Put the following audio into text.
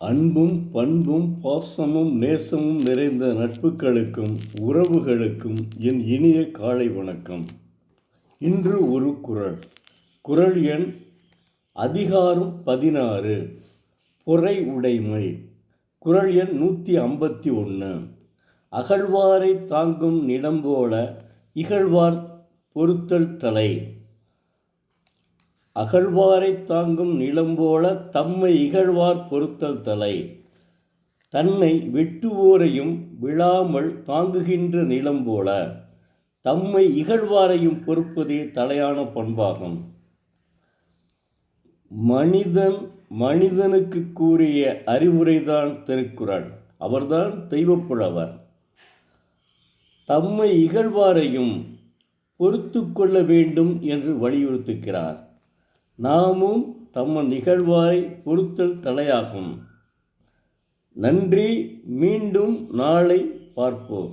அன்பும் பண்பும் பாசமும் நேசமும் நிறைந்த நட்புகளுக்கும் உறவுகளுக்கும் என் இனிய காலை வணக்கம். இன்று ஒரு குறள். குறள் எண் அதிகாரம் 16, பொறை உடைமை. குறள் எண் 151. அகழ்வாரை தாங்கும் நிலம்போல இகழ்வார் பொறுத்தல் தலை. அகழ்வாரை தாங்கும் நிலம்போல தம்மை இகழ்வார் பொறுத்தல் தலை. தன்னை வெட்டுவோரையும் விழாமல் தாங்குகின்ற நிலம்போல தம்மை இகழ்வாரையும் பொறுப்பதே தலையான பண்பாகும். மனிதனுக்கு கூறிய அறிவுரைதான் திருக்குறள். அவர்தான் தெய்வப்புலவர். தம்மை இகழ்வாரையும் பொறுத்து கொள்ள வேண்டும் என்று வலியுறுத்துகிறார். நாமும் தம்ம நிகழ்வாரை பொறுத்தல் தலையாகும். நன்றி. மீண்டும் நாளை பார்ப்போம்.